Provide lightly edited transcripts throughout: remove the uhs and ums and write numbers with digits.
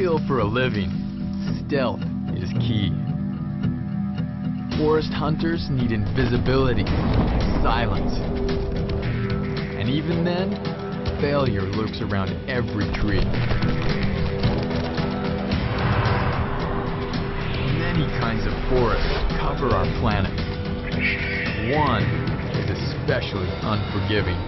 kill for a living, stealth is key. Forest hunters need invisibility, silence. And even then, failure lurks around every tree. Many kinds of forests cover our planet. One is especially unforgiving.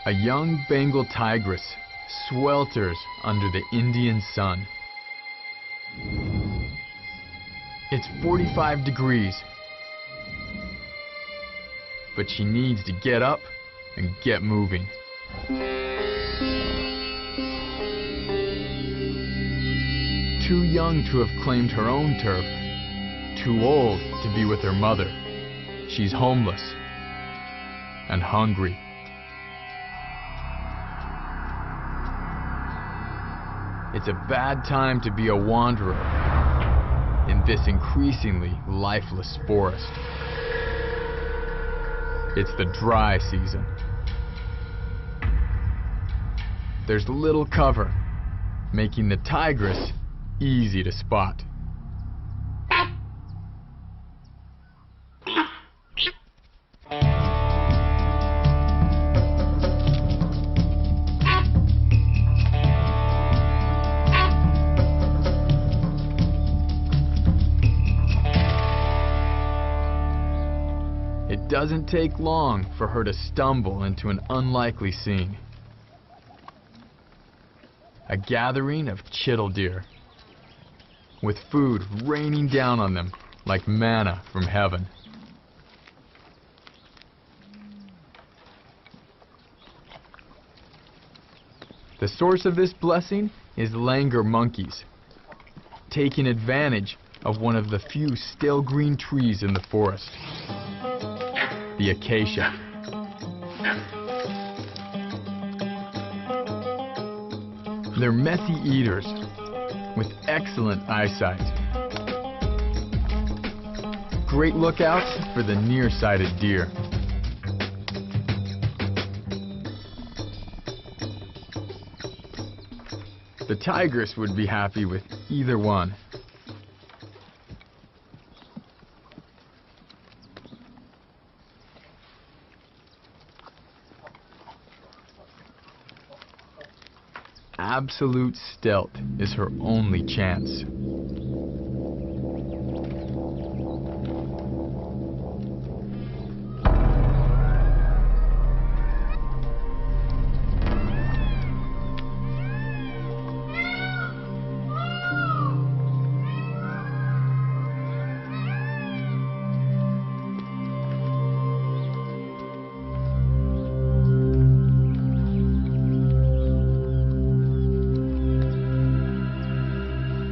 A young Bengal tigress swelters under the Indian sun. It's 45 degrees, but she needs to get up and get moving. Too young to have claimed her own turf, too old to be with her mother. She's homeless and hungry. It's a bad time to be a wanderer in this increasingly lifeless forest. It's the dry season. There's little cover, making the tigress easy to spot. It doesn't take long for her to stumble into an unlikely scene. A gathering of chital deer, with food raining down on them like manna from heaven. The source of this blessing is langur monkeys, taking advantage of one of the few still green trees in the forest. The acacia. They're messy eaters with excellent eyesight. Great lookouts for the nearsighted deer. The tigress would be happy with either one. Absolute stealth is her only chance.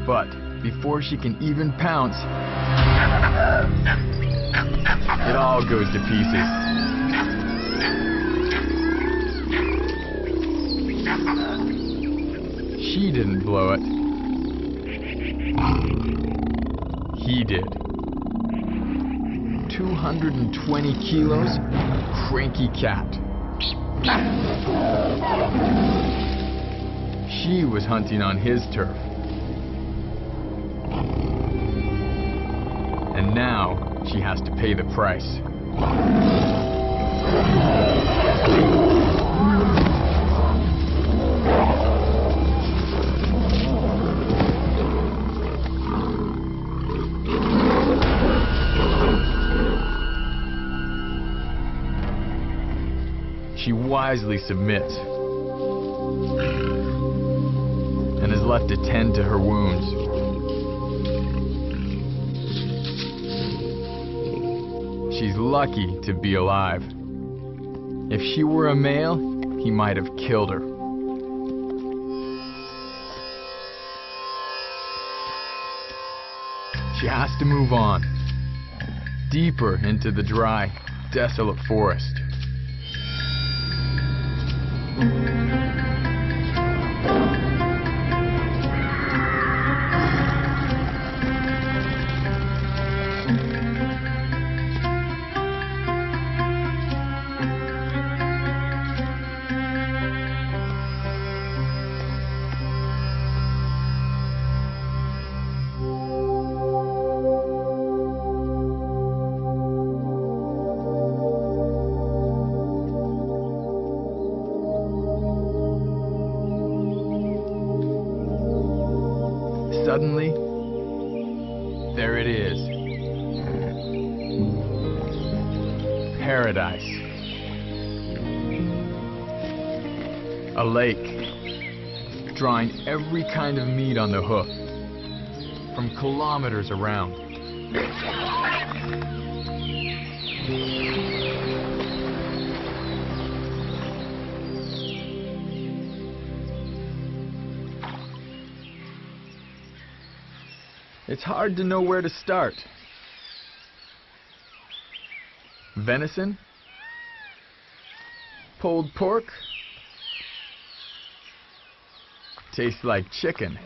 But before she can even pounce, it all goes to pieces. She didn't blow it. He did. 220 kilos, cranky cat. She was hunting on his turf. And now she has to pay the price. She wisely submits and is left to tend to her wounds. She's lucky to be alive. If she were a male, he might have killed her. She has to move on, deeper into the dry, desolate forest. suddenly, there it is. Paradise. A lake, drawing every kind of meat on the hoof, from kilometers around. It's hard to know where to start. Venison? Pulled pork? Tastes like chicken.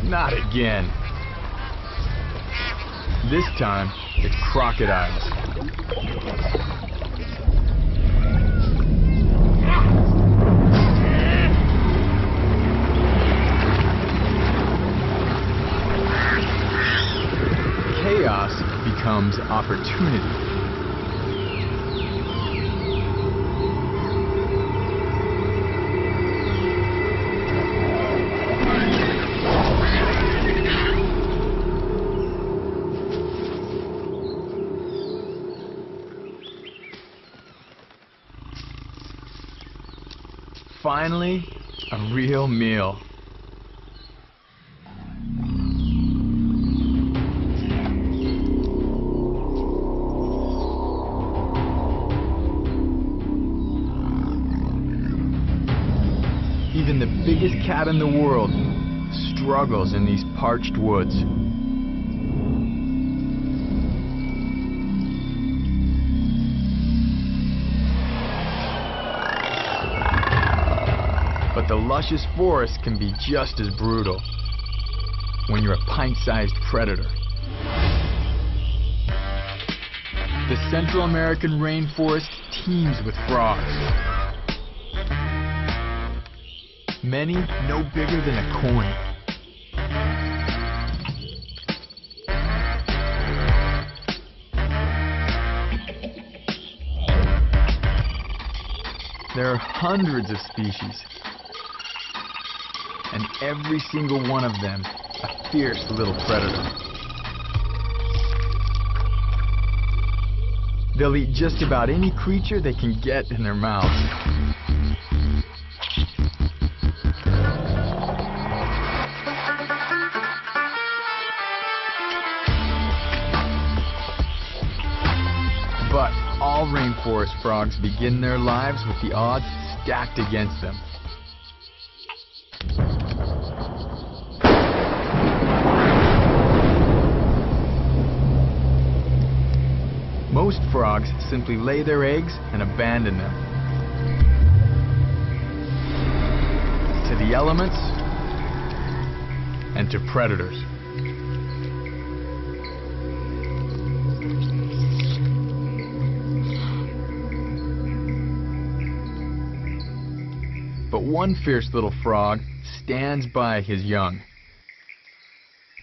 Not again. This time, it's crocodiles. Chaos becomes opportunity. Finally, a real meal. Even the biggest cat in the world struggles in these parched woods. But the luscious forest can be just as brutal when you're a pint-sized predator. The Central American rainforest teems with frogs. Many no bigger than a coin. There are hundreds of species, and every single one of them a fierce little predator. They'll eat just about any creature they can get in their mouths. But all rainforest frogs begin their lives with the odds stacked against them. Most frogs simply lay their eggs and abandon them to the elements and to predators. But one fierce little frog stands by his young,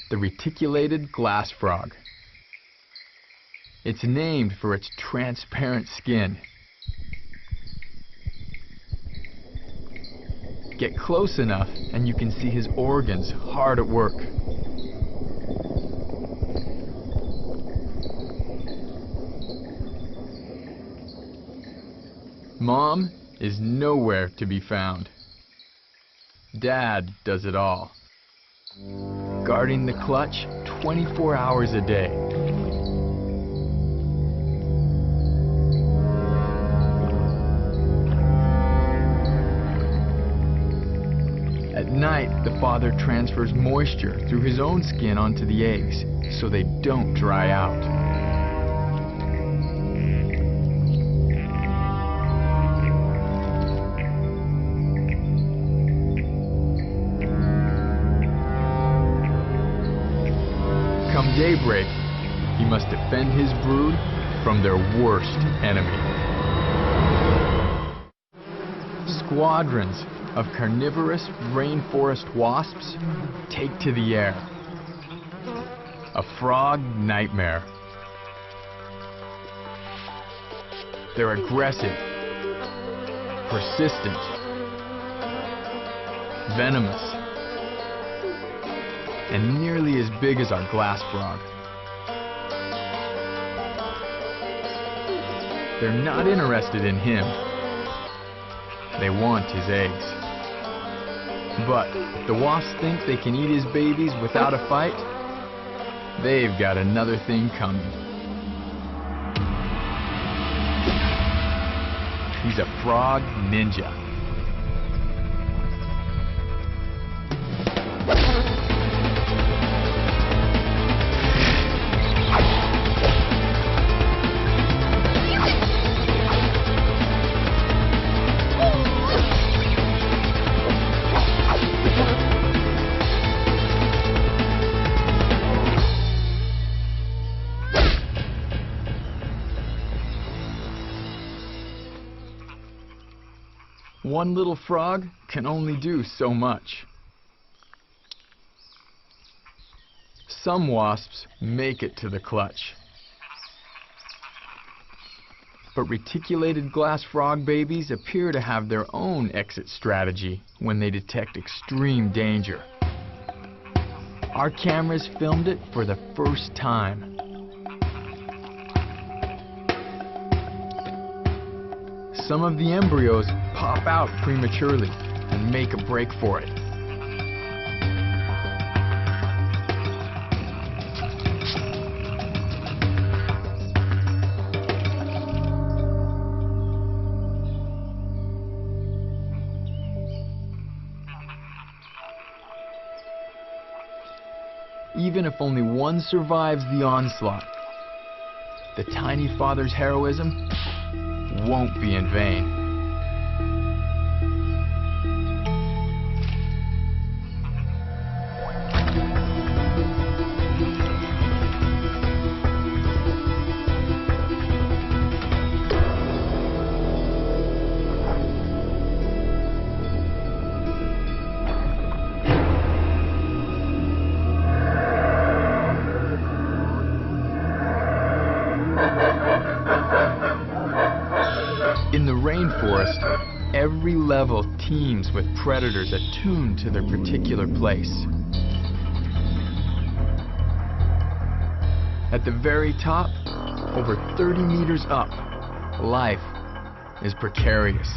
the reticulated glass frog. It's named for its transparent skin. Get close enough and you can see his organs hard at work. Mom is nowhere to be found. Dad does it all, guarding the clutch 24 hours a day. At night, the father transfers moisture through his own skin onto the eggs so they don't dry out. Come daybreak, he must defend his brood from their worst enemy. Squadrons of carnivorous rainforest wasps take to the air. A frog nightmare. They're aggressive, persistent, venomous, and nearly as big as our glass frog. They're not interested in him. They want his eggs. But the wasps think they can eat his babies without a fight. They've got another thing coming. He's a frog ninja. One little frog can only do so much. Some wasps make it to the clutch. But reticulated glass frog babies appear to have their own exit strategy when they detect extreme danger. Our cameras filmed it for the first time. Some of the embryos pop out prematurely and make a break for it. Even if only one survives the onslaught, the tiny father's heroism won't be in vain. In the rainforest, every level teems with predators attuned to their particular place. At the very top, over 30 meters up, life is precarious.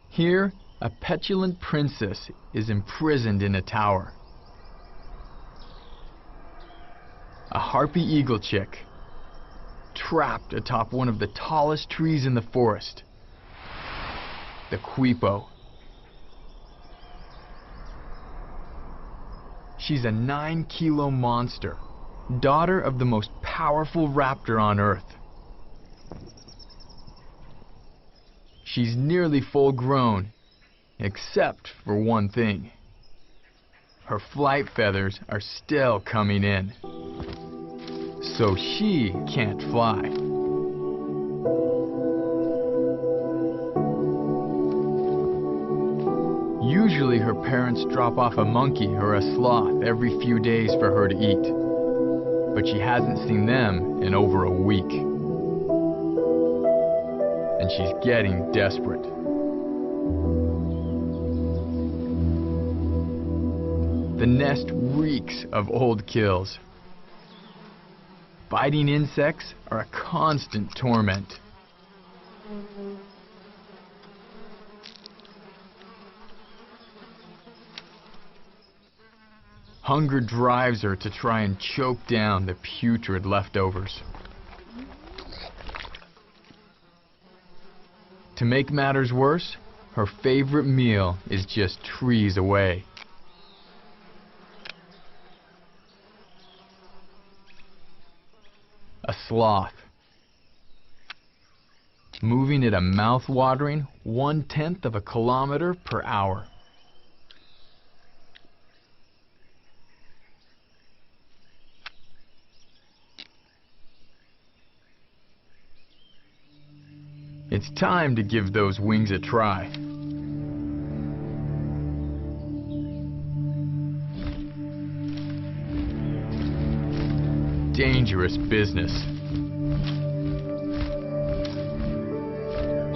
Here, a petulant princess is imprisoned in a tower. A harpy eagle chick, trapped atop one of the tallest trees in the forest, the quipo. She's a 9-kilo monster, daughter of the most powerful raptor on Earth. She's nearly full grown, except for one thing. Her flight feathers are still coming in, so she can't fly. Usually her parents drop off a monkey or a sloth every few days for her to eat, but she hasn't seen them in over a week. And she's getting desperate. The nest reeks of old kills. Biting insects are a constant torment. Hunger drives her to try and choke down the putrid leftovers. To make matters worse, her favorite meal is just trees away. A sloth, moving at a mouth-watering 1/10 of a kilometer per hour. It's time to give those wings a try. Dangerous business.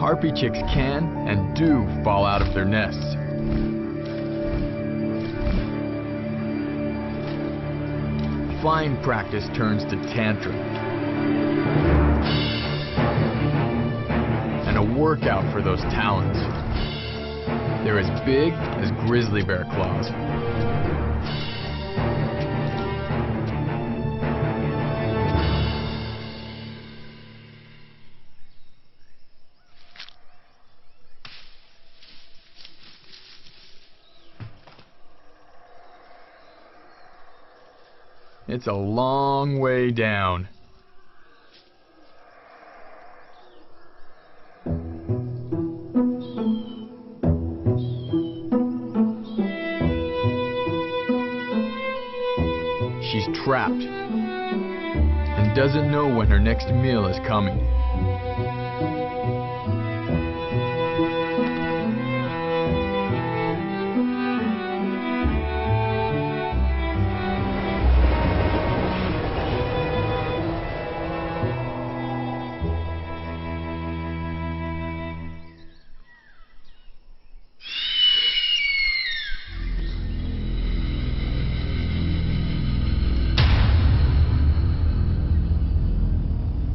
Harpy chicks can and do fall out of their nests. Flying practice turns to tantrum, and a workout for those talons. They're as big as grizzly bear claws. It's a long way down. She's trapped and doesn't know when her next meal is coming.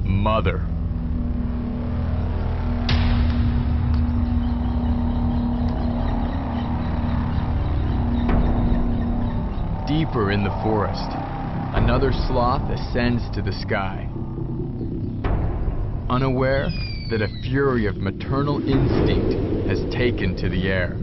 Mother. Deeper in the forest, another sloth ascends to the sky, unaware that a fury of maternal instinct has taken to the air.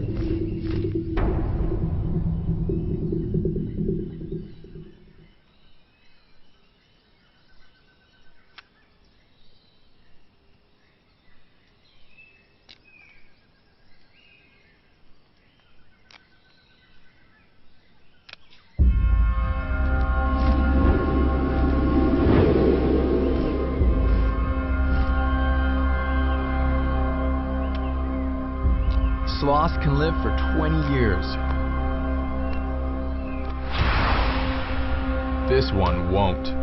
Sloths can live for 20 years. This one won't.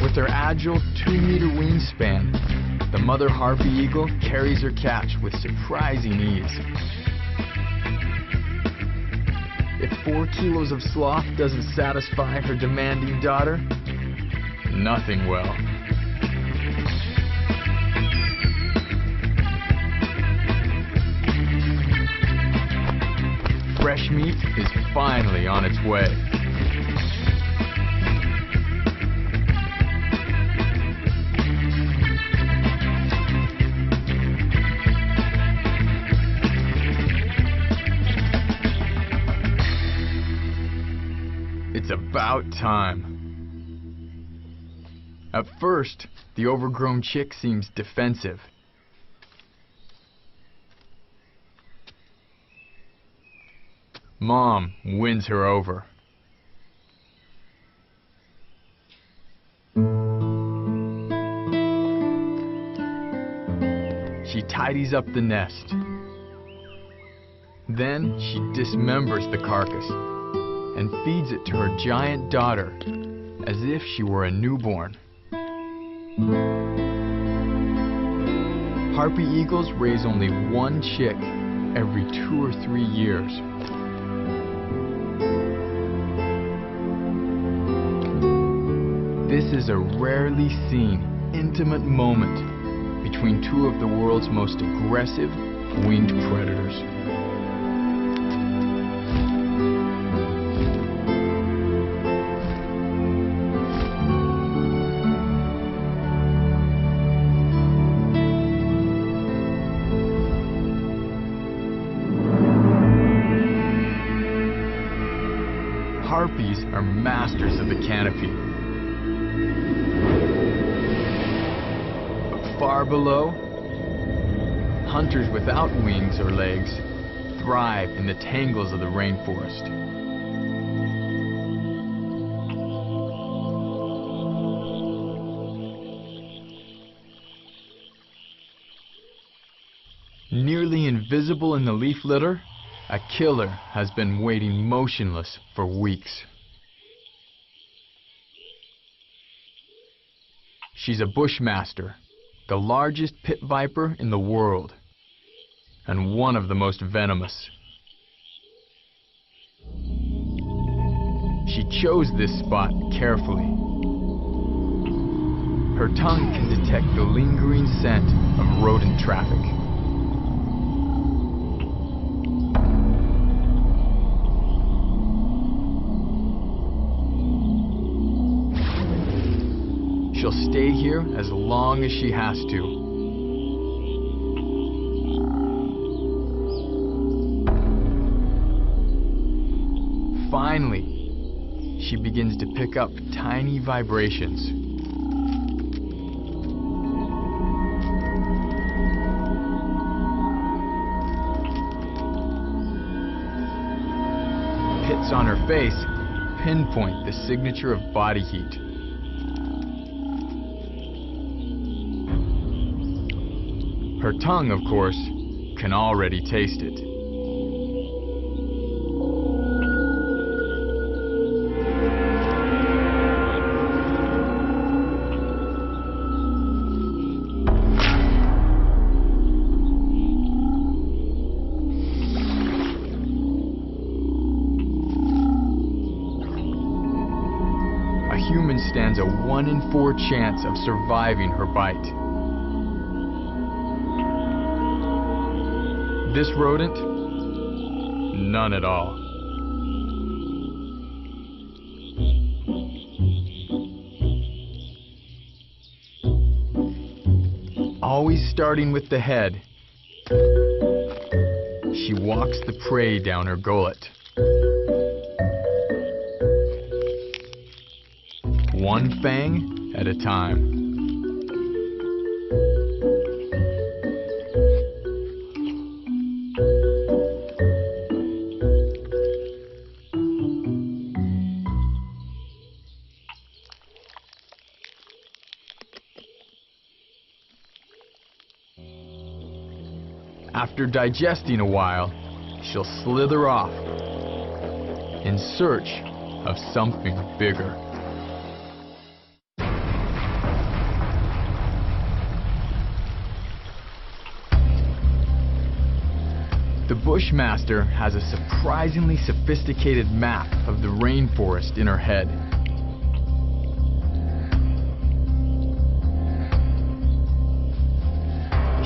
With her agile 2-meter wingspan, the mother harpy eagle carries her catch with surprising ease. If 4 kilos of sloth doesn't satisfy her demanding daughter, nothing will. Fresh meat is finally on its way. It's about time. At first, the overgrown chick seems defensive. Mom wins her over. She tidies up the nest. Then she dismembers the carcass and feeds it to her giant daughter as if she were a newborn. Harpy eagles raise only 1 chick every 2 or 3 years. This is a rarely seen, intimate moment between 2 of the world's most aggressive winged predators. Harpies are masters of the canopy. But far below, hunters without wings or legs thrive in the tangles of the rainforest. Nearly invisible in the leaf litter, a killer has been waiting motionless for weeks. She's a bushmaster, the largest pit viper in the world, and one of the most venomous. She chose this spot carefully. Her tongue can detect the lingering scent of rodent traffic. She'll stay here as long as she has to. Finally, she begins to pick up tiny vibrations. Pits on her face pinpoint the signature of body heat. Her tongue, of course, can already taste it. A human stands a 1 in 4 chance of surviving her bite. This rodent? None at all. Always starting with the head, she walks the prey down her gullet. One fang at a time. After digesting a while, she'll slither off in search of something bigger. The Bushmaster has a surprisingly sophisticated map of the rainforest in her head.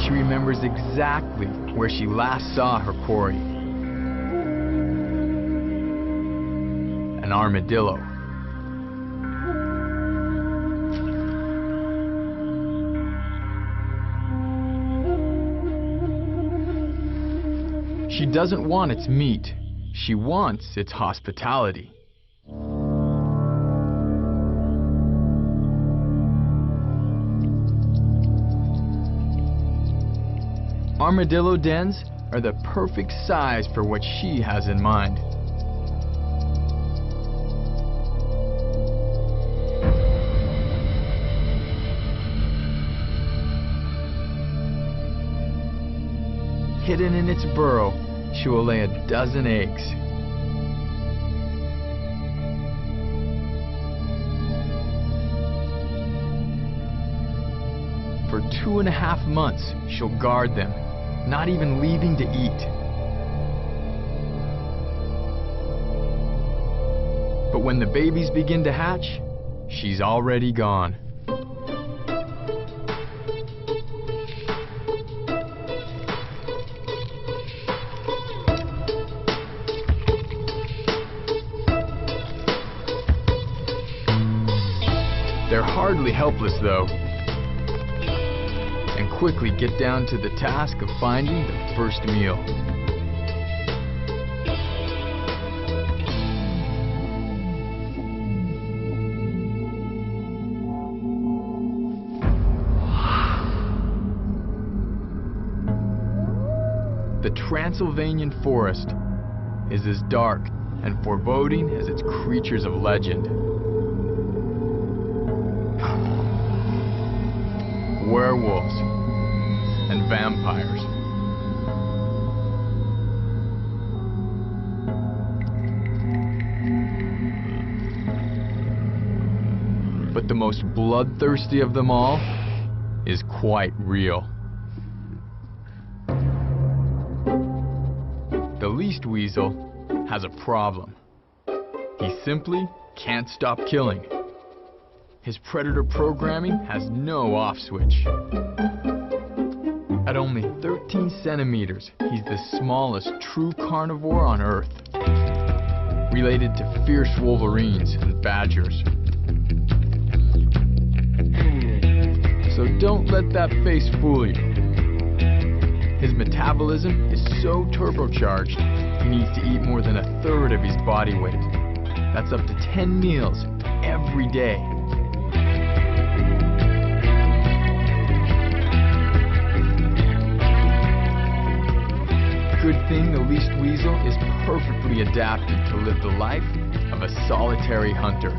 She remembers exactly where she last saw her quarry. An armadillo. She doesn't want its meat. She wants its hospitality. Armadillo dens are the perfect size for what she has in mind. Hidden in its burrow, she will lay a dozen eggs. For 2.5 months, she'll guard them, not even leaving to eat. But when the babies begin to hatch, she's already gone. They're hardly helpless, though, and quickly get down to the task of finding the first meal. The Transylvanian forest is as dark and foreboding as its creatures of legend. Werewolves and vampires, But the most bloodthirsty of them all is quite real. The least weasel has a problem. He simply can't stop killing. His predator programming has no off switch. At only 13 centimeters, he's the smallest true carnivore on Earth, related to fierce wolverines and badgers. So don't let that face fool you. His metabolism is so turbocharged, he needs to eat more than 1/3 of his body weight. That's up to 10 meals every day. Good thing the least weasel is perfectly adapted to live the life of a solitary hunter.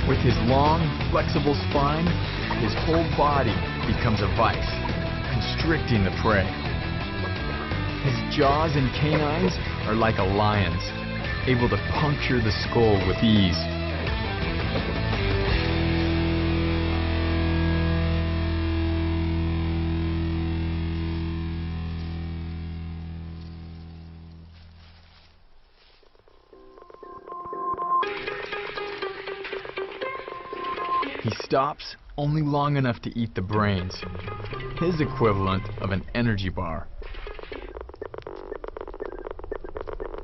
With his long, flexible spine, his whole body becomes a vice, constricting the prey. His jaws and canines are like a lion's, able to puncture the skull with ease. He stops only long enough to eat the brains, his equivalent of an energy bar.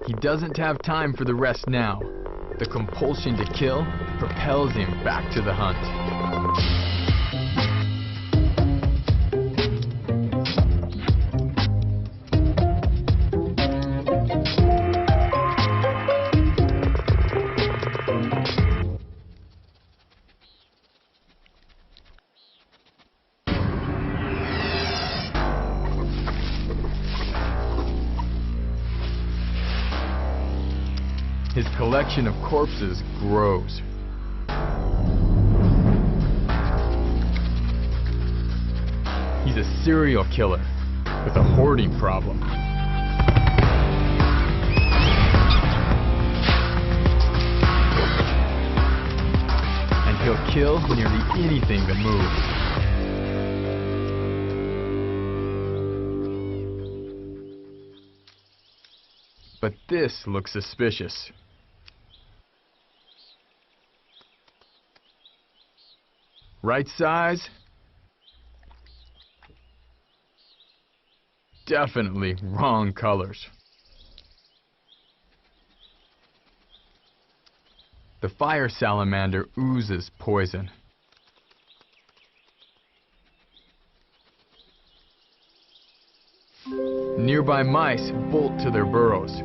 He doesn't have time for the rest now. The compulsion to kill propels him back to the hunt. His collection of corpses grows. He's a serial killer with a hoarding problem. And he'll kill nearly anything that moves. But this looks suspicious. Right size? Definitely wrong colors. The fire salamander oozes poison. Nearby mice bolt to their burrows.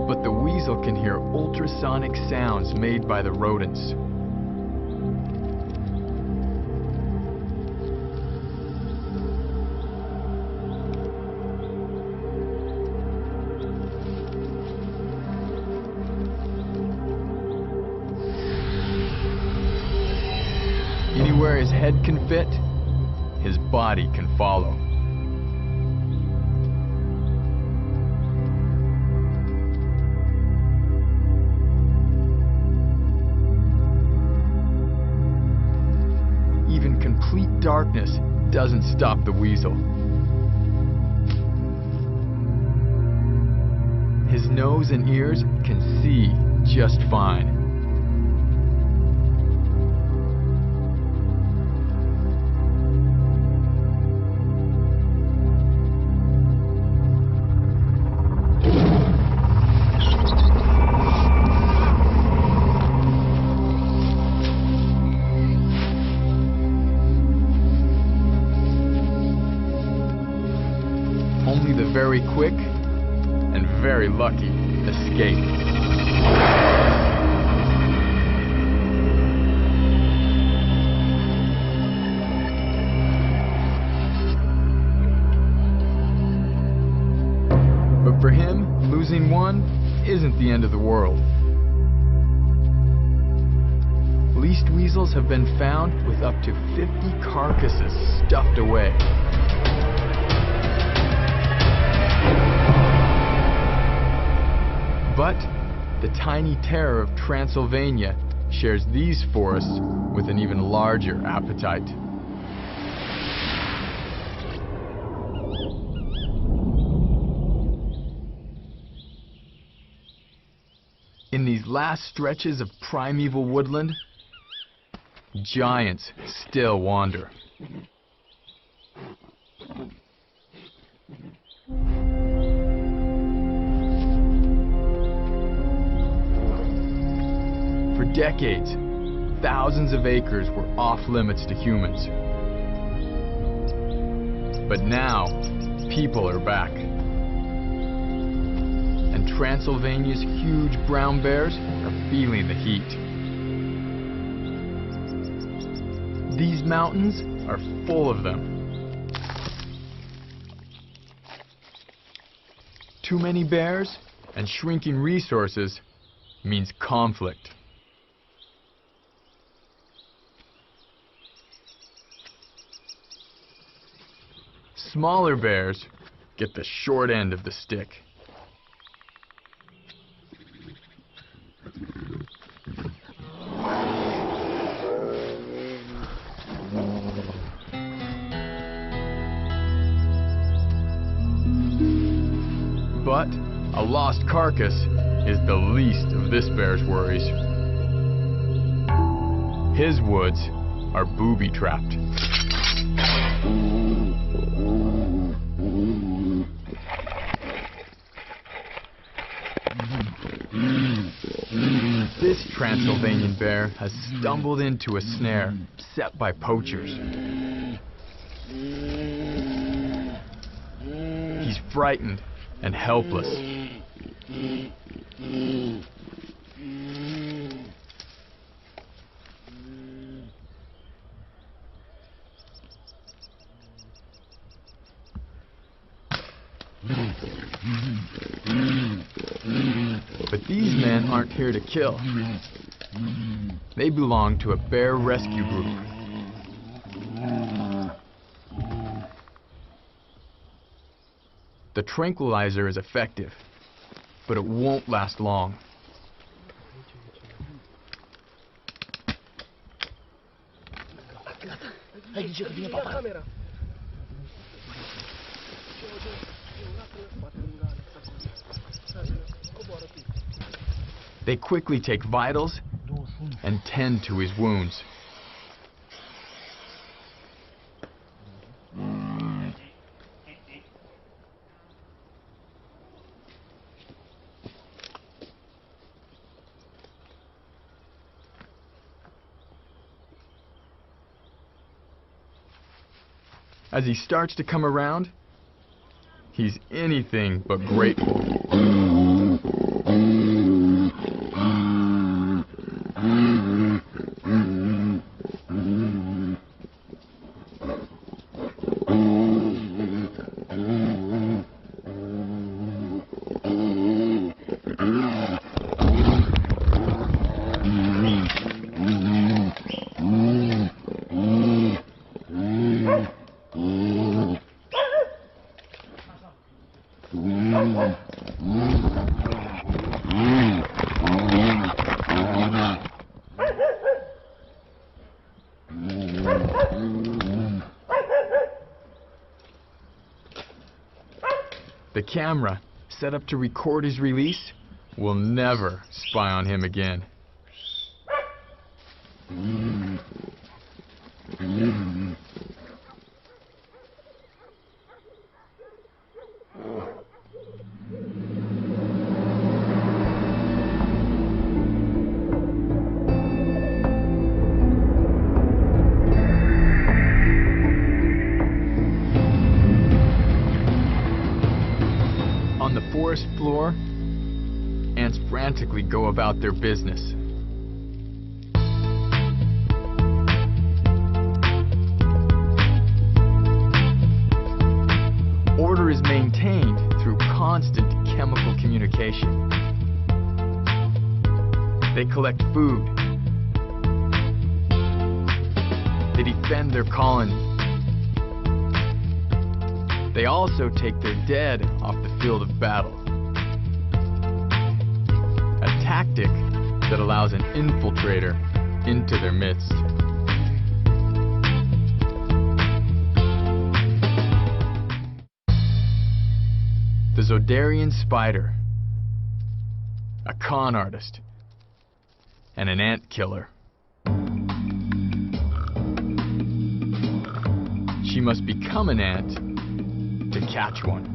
But the weasel can hear ultrasonic sounds made by the rodents. Anywhere his head can fit, his body can follow. Even complete darkness doesn't stop the weasel. His nose and ears can see just fine. Only the very quick and very lucky escape. the end of the world. Least weasels have been found with up to 50 carcasses stuffed away. But the tiny terror of Transylvania shares these forests with an even larger appetite. In these last stretches of primeval woodland, giants still wander. For decades, thousands of acres were off limits to humans. But now, people are back. And Transylvania's huge brown bears are feeling the heat. These mountains are full of them. Too many bears and shrinking resources means conflict. Smaller bears get the short end of the stick. But a lost carcass is the least of this bear's worries. His woods are booby-trapped. This Transylvanian bear has stumbled into a snare set by poachers. He's frightened and helpless. But these men aren't here to kill. They belong to a bear rescue group. The tranquilizer is effective, but it won't last long. They quickly take vitals and tend to his wounds. As he starts to come around, he's anything but grateful. The camera, set up to record his release, will never spy on him again. On the forest floor, ants frantically go about their business. Order is maintained through constant chemical communication. They collect food. They defend their colony. They also take their dead off the field of battle. A tactic that allows an infiltrator into their midst. The Zodarian spider, a con artist, and an ant killer. She must become an ant to catch one.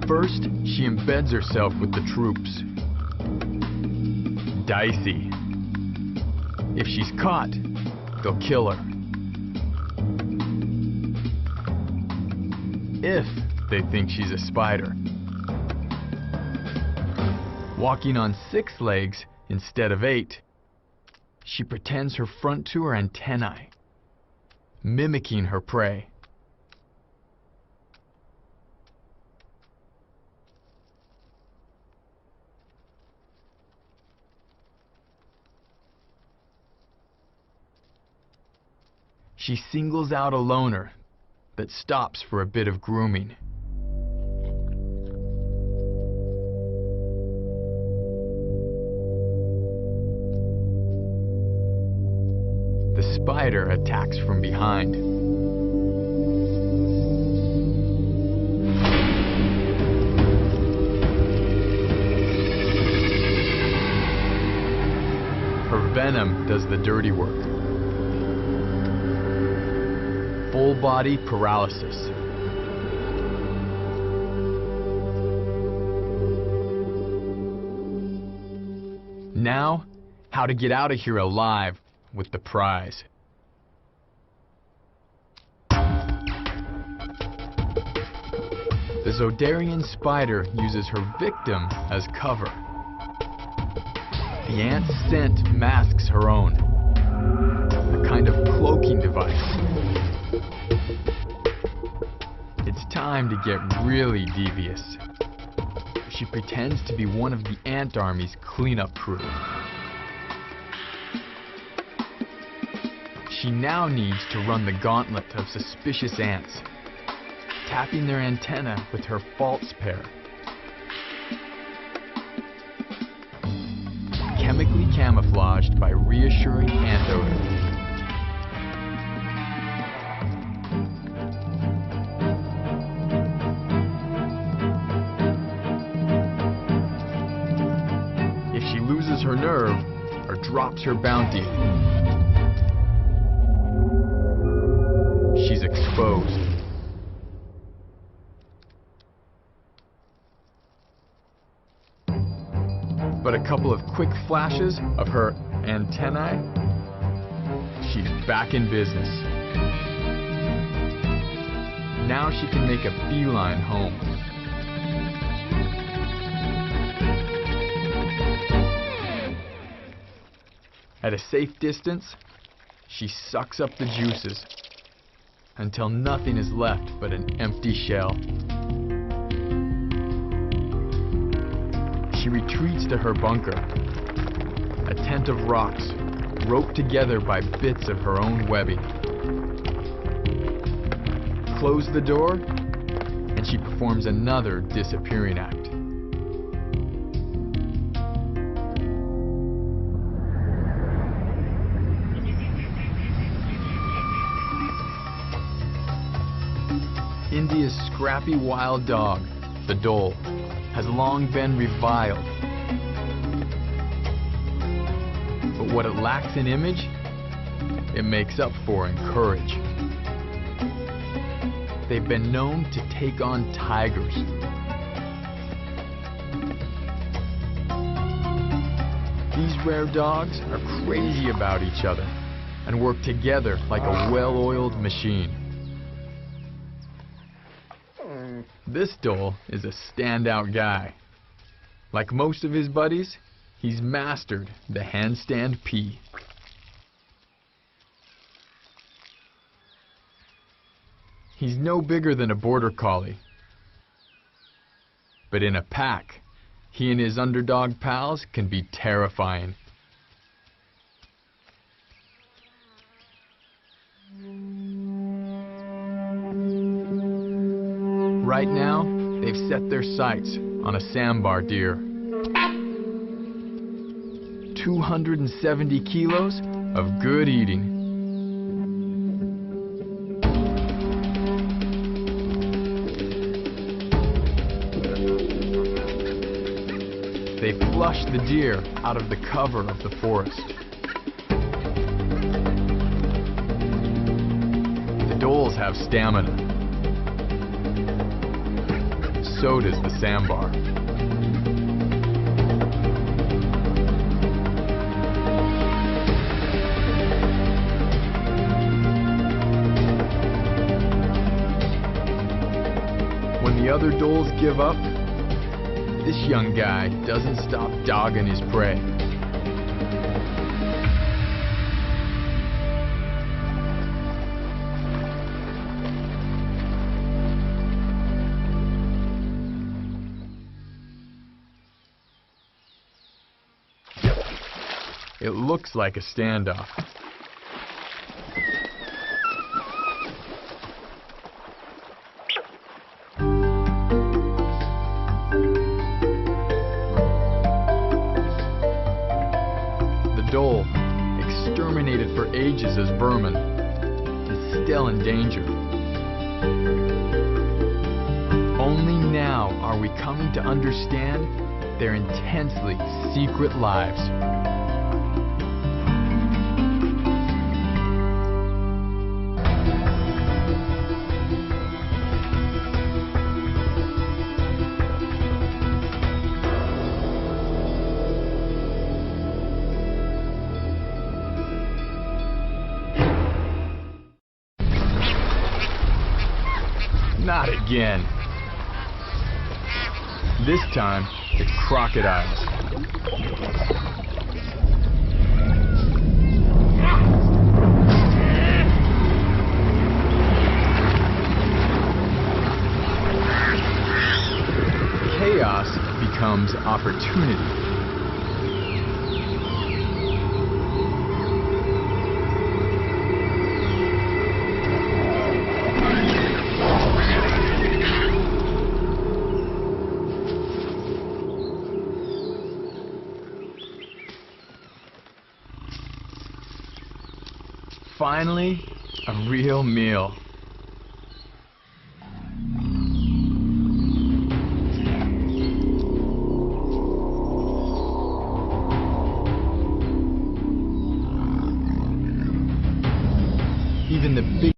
First, she embeds herself with the troops. Dicey. If she's caught, they'll kill her. If they think she's a spider. Walking on 6 legs instead of 8, she pretends her front to her antennae, mimicking her prey. She singles out a loner that stops for a bit of grooming. The spider attacks from behind. Her venom does the dirty work. Full body paralysis. Now, how to get out of here alive with the prize. The Zodarian spider uses her victim as cover. The ant's scent masks her own, a kind of cloaking device. It's time to get really devious. She pretends to be one of the ant army's cleanup crew. She now needs to run the gauntlet of suspicious ants, tapping their antenna with her false pair. Chemically camouflaged by reassuring ant odor. If she loses her nerve or drops her bounty, she's exposed. But a couple of quick flashes of her antennae, she's back in business. Now she can make a beeline home. At a safe distance, she sucks up the juices until nothing is left but an empty shell. She retreats to her bunker, a tent of rocks roped together by bits of her own webbing. Close the door, and she performs another disappearing act. India's scrappy wild dog, the dhole, has long been reviled. But what it lacks in image, it makes up for in courage. They've been known to take on tigers. These rare dogs are crazy about each other and work together like a well-oiled machine. This dhole is a standout guy. Like most of his buddies, he's mastered the handstand pee. He's no bigger than a border collie, but in a pack, he and his underdog pals can be terrifying. Right now, they've set their sights on a sambar deer. 270 kilos of good eating. They flush the deer out of the cover of the forest. The dholes have stamina. So does the sambar. When the other dholes give up, this young guy doesn't stop dogging his prey. It looks like a standoff. The dhole, exterminated for ages as vermin, is still in danger. Only now are we coming to understand their intensely secret lives. Not again. This time, it's crocodiles. Chaos becomes opportunity. Finally, a real meal. Even the big